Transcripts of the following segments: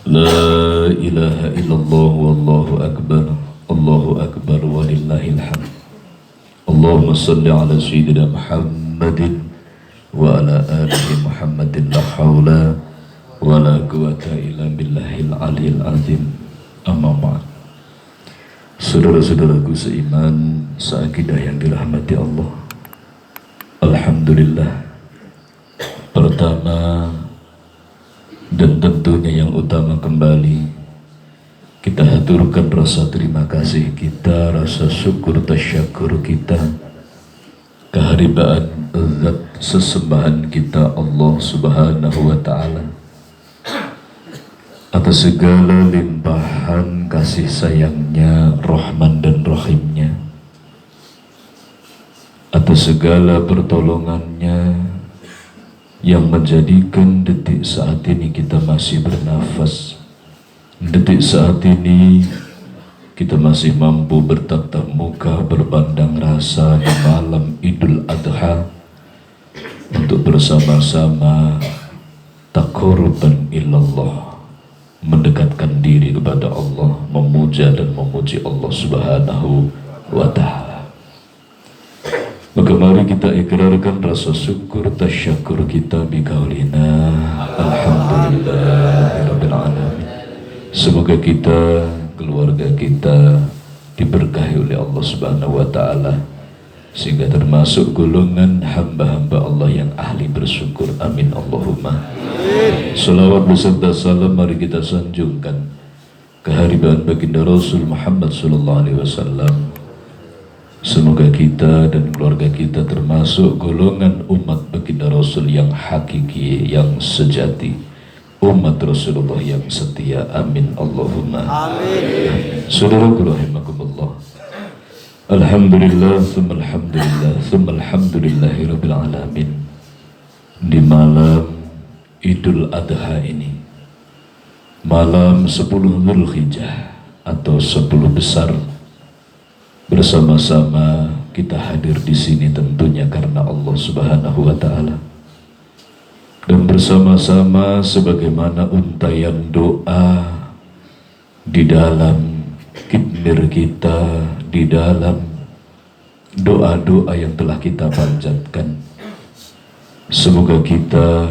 La ilaha illallah wallahu akbar. Allahu akbar walillahil hamd. Allahumma salli ala sayyidina Muhammadin wa ala alihi Muhammadin. La hawla wa la quwata illa billahil aliyil azim. Amma ba'd. Saudara-saudaraku seiman, seakidah yang dirahmati Allah, alhamdulillah. Pertama dan tentunya yang utama kembali, kita haturkan rasa terima kasih kita, rasa syukur tasyakur kita, keharibaan zat sesembahan kita Allah subhanahu wa ta'ala, atas segala limpahan kasih sayangnya, rahman dan rahimnya, atas segala pertolongannya yang menjadikan detik saat ini kita masih bernafas, detik saat ini kita masih mampu bertatap muka, berbandang rasa di malam Idul Adha untuk bersama-sama taqarruban ilallah, mendekatkan diri kepada Allah, memuja dan memuji Allah subhanahu wa ta'ala. Maka mari kita ikrarkan rasa syukur tasyakur kita biqaulina alhamdulillahirabbil alamin. Semoga kita, keluarga kita diberkahi oleh Allah subhanahu wa ta'ala, sehingga termasuk golongan hamba-hamba Allah yang ahli bersyukur. Amin Allahumma. Salawat beserta salam mari kita sanjungkan keharibaan baginda Rasul Muhammad sallallahu alaihi wasallam. Semoga kita dan keluarga kita termasuk golongan umat baginda Rasul yang hakiki, yang sejati, umat Rasulullah yang setia. Amin Allahumma. Amin. Saudaraku rahimakumullah, alhamdulillah thumma alhamdulillah thumma alhamdulillahi rabbil alamin. Di malam Idul Adha ini, malam 10 Dzulhijjah atau 10 besar, bersama-sama kita hadir di sini tentunya karena Allah subhanahu wa ta'ala, dan bersama-sama sebagaimana untayan doa di dalam kidmir kita, di dalam doa-doa yang telah kita panjatkan. Semoga kita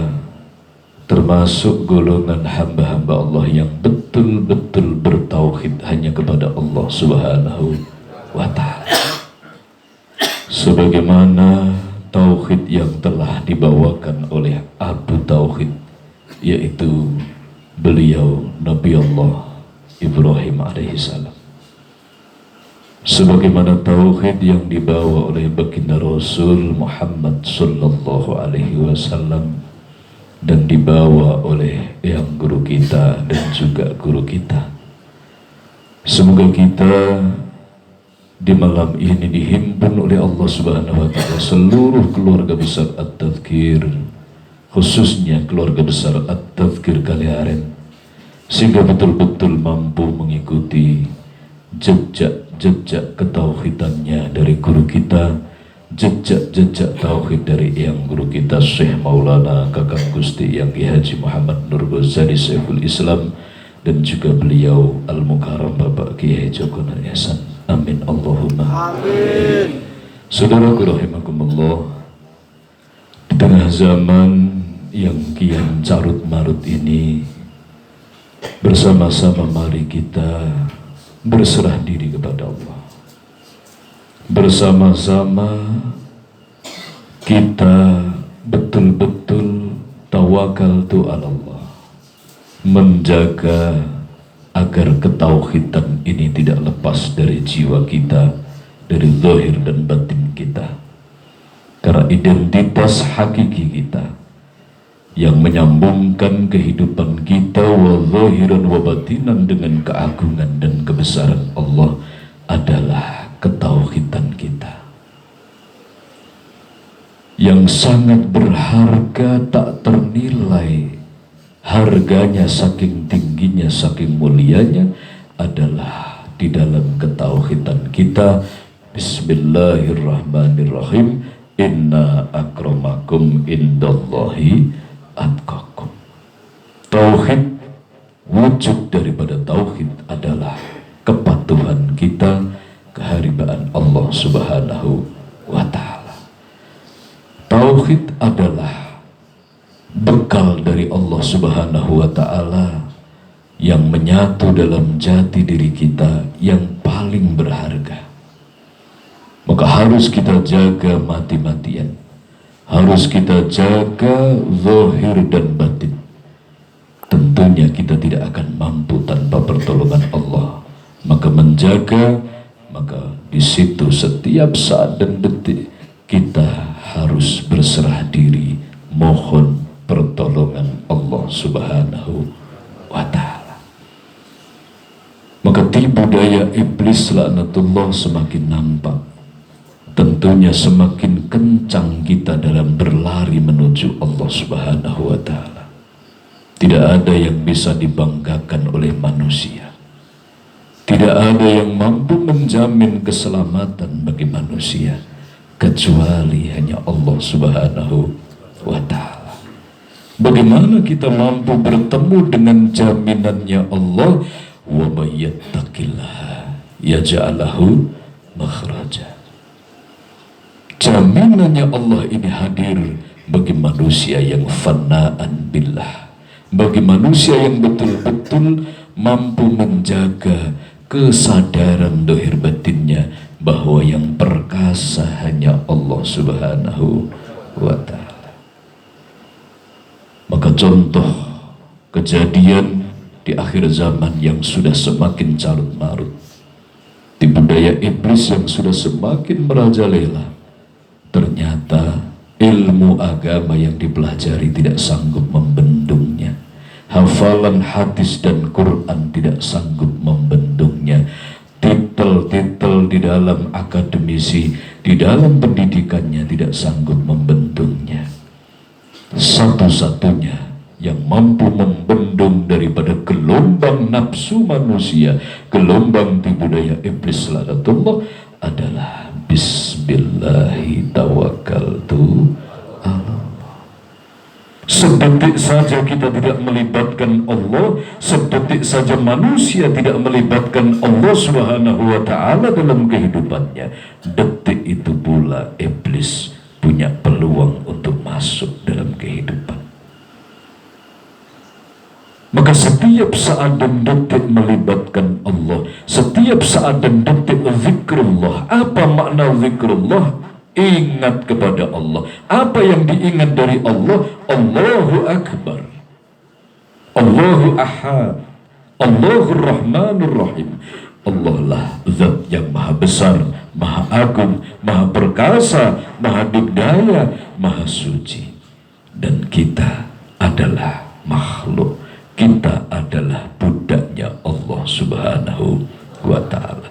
termasuk golongan hamba-hamba Allah yang betul-betul bertauhid hanya kepada Allah subhanahu wa ta'ala, sebagaimana tauhid yang telah dibawakan oleh Abu Tauhid, yaitu beliau Nabi Allah Ibrahim alaihissalam, sebagaimana tauhid yang dibawa oleh baginda Rasul Muhammad sallallahu alaihi wasallam dan dibawa oleh yang guru kita dan juga guru kita. Semoga kita di malam ini dihimpun oleh Allah subhanahu wa ta'ala seluruh keluarga besar At-Tadhkir, khususnya keluarga besar At-Tadhkir Kaliaren, sehingga betul-betul mampu mengikuti jejak-jejak ketauhidannya dari guru kita, jejak-jejak tauhid dari yang guru kita Syekh Maulana Kakang Gusti Yang Ki Haji Muhammad Nur Ghazali Saiful Islam, dan juga beliau Al-Mukarram Bapak Kiai Joko Nur Ihsan. Amin Allahumma. Amin. Saudaraku rahimakumullah, di tengah zaman yang kian carut marut ini, bersama-sama mari kita berserah diri kepada Allah. Bersama-sama kita betul-betul tawakaltu ala Allah, menjaga agar ketauhidan ini tidak lepas dari jiwa kita, dari zahir dan batin kita, karena identitas hakiki kita yang menyambungkan kehidupan kita wa zahiran wa batinan dengan keagungan dan kebesaran Allah adalah ketauhidan kita yang sangat berharga, tak ternilai harganya, saking tingginya, saking mulianya adalah di dalam ketauhidan kita. Bismillahirrahmanirrahim. Inna akramakum indallahi atqakum. Tauhid Wujud daripada tauhid adalah kepatuhan kita kehambaan Allah Subhanahu wa Ta'ala. Tauhid adalah bekal dari Allah Subhanahu wa Ta'ala yang menyatu dalam jati diri kita yang paling berharga. Maka harus kita jaga mati-matian, harus kita jaga zahir dan batin. Tentunya kita tidak akan mampu tanpa pertolongan Allah. Maka menjaga, maka di situ setiap saat dan detik kita harus berserah diri, mohon pertolongan Allah Subhanahu wa Ta'ala. Maka tipu daya iblis laknatullah semakin nampak. Tentunya semakin kencang kita dalam berlari menuju Allah Subhanahu wa Ta'ala. Tidak ada yang bisa dibanggakan oleh manusia. Tidak ada yang mampu menjamin keselamatan bagi manusia kecuali hanya Allah Subhanahu wa Ta'ala. Bagaimana kita mampu bertemu dengan jaminannya Allah? Wa may yattaqillaha yaj'al lahu makhraja. Jaminannya Allah ini hadir bagi manusia yang fanaan billah, bagi manusia yang betul-betul mampu menjaga kesadaran dohir batinnya bahwa yang perkasa hanya Allah Subhanahu wa Ta'ala. Maka contoh kejadian di akhir zaman yang sudah semakin carut marut, tipu daya iblis yang sudah semakin merajalela, ternyata ilmu agama yang dipelajari tidak sanggup membendungnya. Hafalan hadis dan Quran tidak sanggup membendungnya. Titel-titel di dalam akademisi, di dalam pendidikannya tidak sanggup membendungnya. Satu-satunya yang mampu membendung daripada gelombang nafsu manusia, gelombang tipu daya iblis laknatullah adalah Bismillahi tawakkaltu ala. Sedetik saja kita tidak melibatkan Allah, sedetik saja manusia tidak melibatkan Allah Subhanahu wa Ta'ala dalam kehidupannya, detik itu pula iblis punya peluang untuk masuk dalam kehidupan. Maka setiap saat dan detik melibatkan Allah, setiap saat dan detik zikrullah. Apa makna zikrullah? Ingat kepada Allah. Apa yang diingat dari Allah? Allahu Akbar, Allahu Ahad, Allahu Rahmanur Rahim. Allah lah zat yang maha besar, maha agung, maha perkasa, maha digdaya, maha suci. Dan kita adalah makhluk, kita adalah budaknya Allah Subhanahu wa Ta'ala.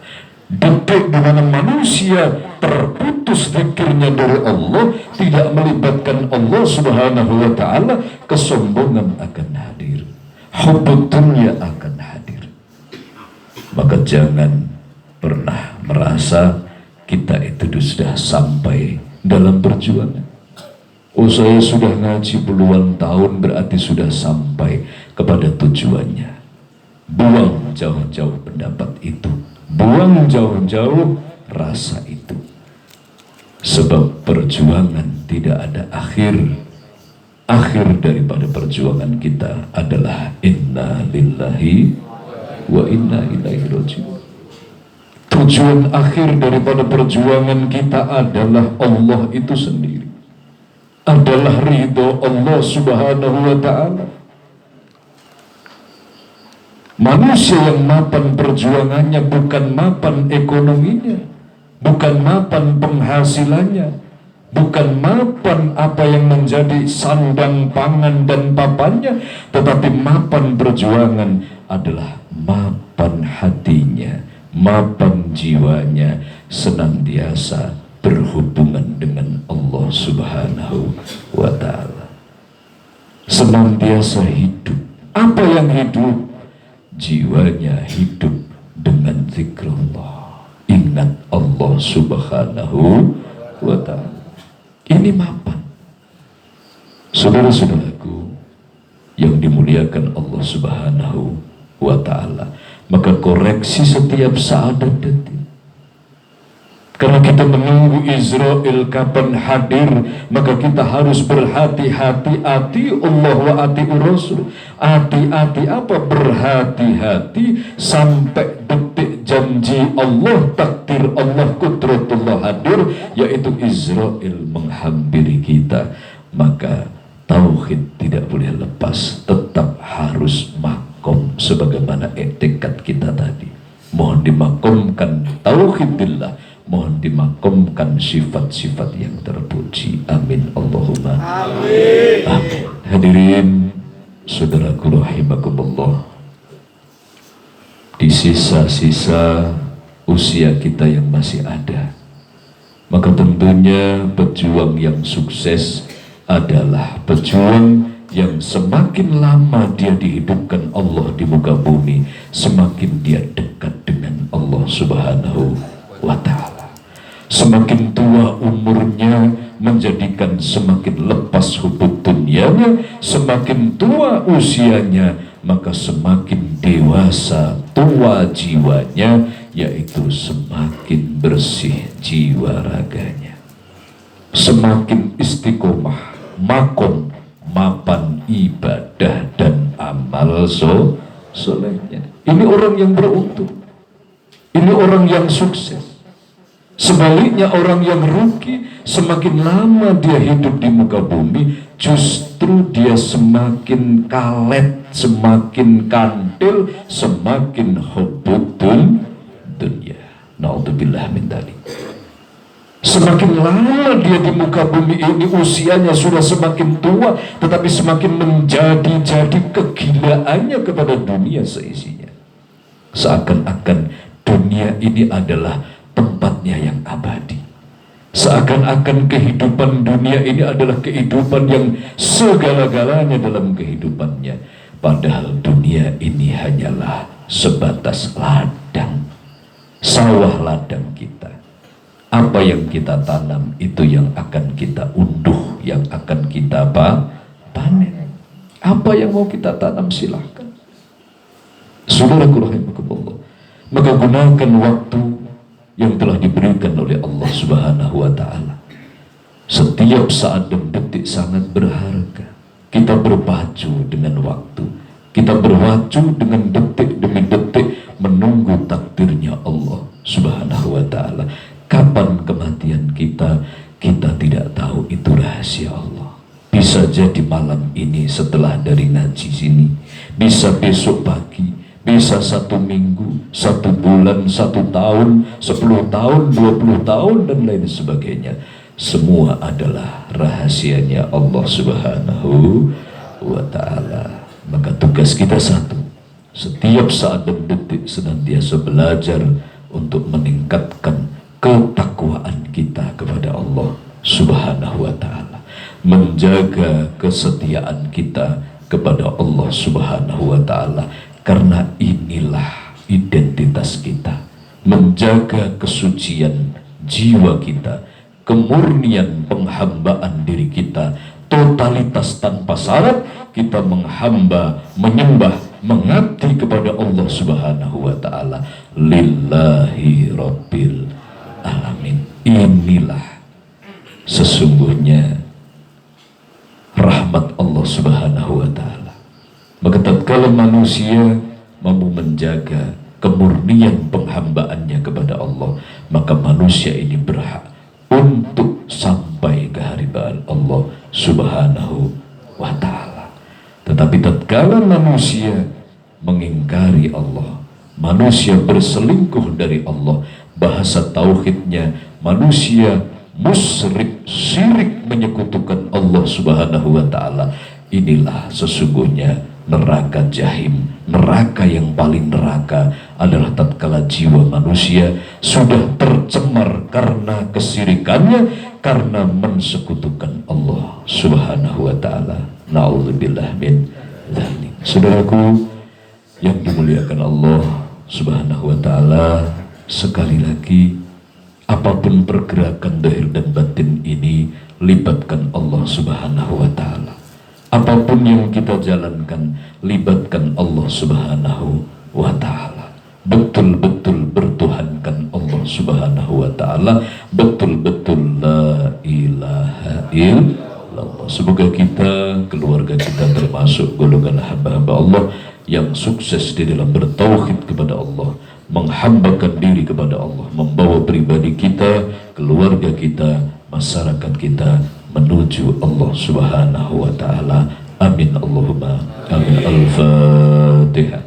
Detik di mana manusia terputus zikirnya dari Allah, tidak melibatkan Allah Subhanahu wa Ta'ala, kesombongan akan hadir, hubbud dunya akan hadir. Maka jangan pernah merasa kita itu sudah sampai dalam perjuangan. Oh, saya sudah ngaji puluhan tahun, berarti sudah sampai kepada tujuannya. Buang jauh-jauh pendapat itu, buang jauh-jauh rasa itu. Sebab perjuangan tidak ada akhir. Akhir daripada perjuangan kita adalah inna lillahi wa inna ilaihi raji'un. Tujuan akhir daripada perjuangan kita adalah Allah itu sendiri, adalah ridho Allah Subhanahu wa Ta'ala. Manusia yang mapan perjuangannya bukan mapan ekonominya, bukan mapan penghasilannya, bukan mapan apa yang menjadi sandang pangan dan papannya, tetapi mapan perjuangan adalah mapan hatinya, mapan jiwanya, senantiasa berhubungan dengan Allah Subhanahu wa Ta'ala, senantiasa hidup. Apa yang hidup? Jiwanya hidup dengan zikrullah, ingat Allah Subhanahu wa Ta'ala. Ini mapan. Saudara-saudaraku yang dimuliakan Allah Subhanahu maka koreksi setiap saat dan detik. Karena kita menunggu Israel kapan hadir, maka kita harus berhati-hati, ati Allah wa ati Rasul. Hati-hati apa? Berhati-hati sampai detik janji Allah, takdir Allah, kudratullah hadir, yaitu Israel menghampiri kita. Maka tauhid tidak boleh lepas, tetap harus makom sebagaimana etikat kita tadi. Mohon dimakomkan tauhidillah, mohon dimakomkan sifat-sifat yang terpuji. Amin Allahumma amin. Amin. Hadirin saudaraku rahimakumullah, di sisa-sisa usia kita yang masih ada, maka tentunya pejuang yang sukses adalah pejuang yang semakin lama dia dihidupkan Allah di muka bumi, semakin dia dekat dengan Allah Subhanahu wa ta'ala. Semakin tua umurnya menjadikan semakin lepas hubub dunianya, semakin tua usianya maka semakin dewasa tua jiwanya, yaitu semakin bersih jiwa raganya, semakin istiqomah makom mapan ibadah dan amal solehnya. Ini orang yang beruntung, ini orang yang sukses. Sebaliknya orang yang rugi, semakin lama dia hidup di muka bumi, justru dia semakin kalet, semakin kantil, semakin hubbudun dunia. Na'udzubillah min dzalik. Semakin lama dia di muka bumi ini, usianya sudah semakin tua, tetapi semakin menjadi kegilaannya kepada dunia seisinya. Seakan-akan dunia ini adalah tempatnya yang abadi. Seakan-akan kehidupan dunia ini adalah kehidupan yang segala-galanya dalam kehidupannya. Padahal dunia ini hanyalah sebatas ladang, sawah ladang kita. Apa yang kita tanam itu yang akan kita unduh, yang akan kita panen. Apa yang mau kita tanam silahkan. Saudaraku rahimakumullah, maka gunakan waktu yang telah diberikan oleh Allah Subhanahu wa ta'ala. Setiap saat dan detik sangat berharga. Kita berpacu dengan waktu, kita berpacu dengan detik demi detik menunggu takdirnya Allah Subhanahu wa ta'ala. Kapan kematian kita, kita tidak tahu, itu rahasia Allah. Bisa jadi malam ini setelah dari ngaji sini, bisa besok pagi, bisa 1 minggu, 1 bulan, 1 tahun, 10 tahun, 20 tahun, dan lain sebagainya. Semua adalah rahasianya Allah Subhanahu wa ta'ala. Maka tugas kita satu, setiap saat dan detik senantiasa belajar untuk meningkatkan ketakwaan kita kepada Allah Subhanahu wa ta'ala, menjaga kesetiaan kita kepada Allah Subhanahu wa ta'ala, karena inilah identitas kita. Menjaga kesucian jiwa kita, kemurnian penghambaan diri kita, totalitas tanpa syarat kita menghamba, menyembah, mengabdi kepada Allah Subhanahu wa ta'ala. Lillahi rabbil alamin. Inilah sesungguhnya rahmat Allah Subhanahu wa ta'ala. Maka tatkala manusia mampu menjaga kemurnian penghambaannya kepada Allah, maka manusia ini berhak untuk sampai ke hadirat Allah Subhanahu wa ta'ala. Tetapi tatkala manusia mengingkari Allah, manusia berselingkuh dari Allah, bahasa tauhidnya manusia musyrik, syirik, menyekutukan Allah Subhanahu wa ta'ala. Inilah sesungguhnya neraka jahim. Neraka yang paling neraka adalah tatkala jiwa manusia sudah tercemar karena kesyirikannya, karena mensekutukan Allah Subhanahu wa ta'ala. Na'udzubillah min dzalik. Saudaraku yang dimuliakan Allah Subhanahu wa ta'ala, sekali lagi, apapun pergerakan zahir dan batin ini, libatkan Allah Subhanahu wa ta'ala. Apapun yang kita jalankan, libatkan Allah Subhanahu wa ta'ala. taala betul-betul la ilaha illallah. Semoga kita, keluarga kita termasuk golongan hamba-hamba Allah yang sukses di dalam bertauhid kepada Allah, menghambakan diri kepada Allah, membawa pribadi kita, keluarga kita, masyarakat kita menuju Allah Subhanahu wa taala. Amin Allahumma amin. Al-Fatihah.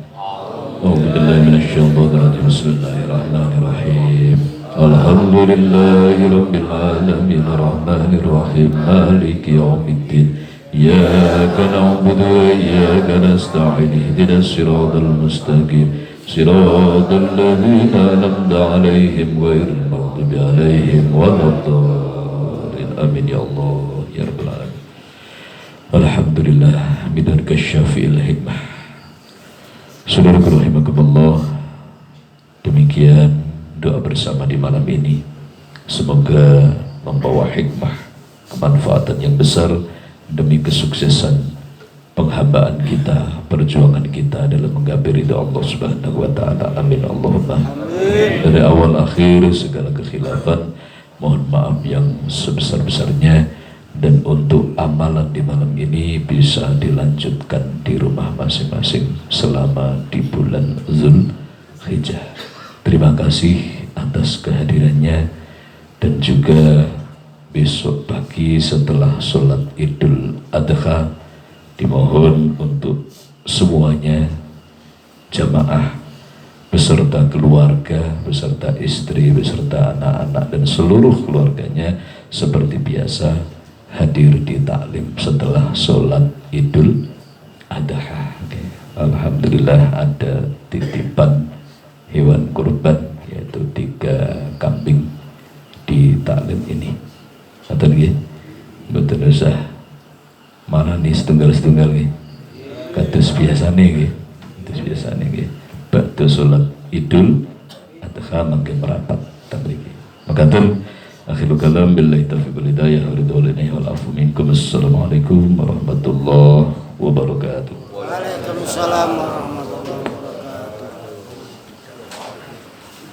A'udzu billahi minasyaitonir rajim. Bismillahirrahmanirrahim. Alhamdulillahi rabbil alamin arrahmanir rahim maliki yaumiddin. Iyyaka na'budu wa iyyaka nasta'in ihdinas siratal mustaqim siratal ladzina an'amta 'alaihim ghairil maghdubi 'alaihim waladdallin. Amin ya Allah ya rabbal alamin. Alhamdulillah bidarka syafi'il hikmah. Saudaraku rahimakumullah, demikian doa bersama di malam ini. Semoga membawa hikmah, kemanfaatan yang besar demi kesuksesan penghambaan kita, perjuangan kita dalam menggapai ridha Allah Subhanahu wa taala. Amin Allahumma. Dari awal akhir segala kekhilafan mohon maaf yang sebesar-besarnya, dan untuk amalan di malam ini bisa dilanjutkan di rumah masing-masing selama di bulan Zulhijjah. Terima kasih atas kehadirannya, dan juga besok pagi setelah sholat Idul Adha dimohon untuk semuanya jamaah beserta keluarga, beserta istri, beserta anak-anak dan seluruh keluarganya seperti biasa hadir di taklim setelah sholat Idul Adha. Alhamdulillah ada titipan hewan kurban yaitu 3 kambing di taklim ini. Betul nggih? Betul usah mana nih setunggal-setunggal nggih. Kados biasane nggih. Kados biasane nggih. Badhe sholat Idul Adha mangke merapat teng mriki. Makaten akhirul kalam billahi taufiq wal hidayah wa ridwanihi wal afu minkum. Assalamualaikum warahmatullahi wabarakatuh. Waalaikumsalam.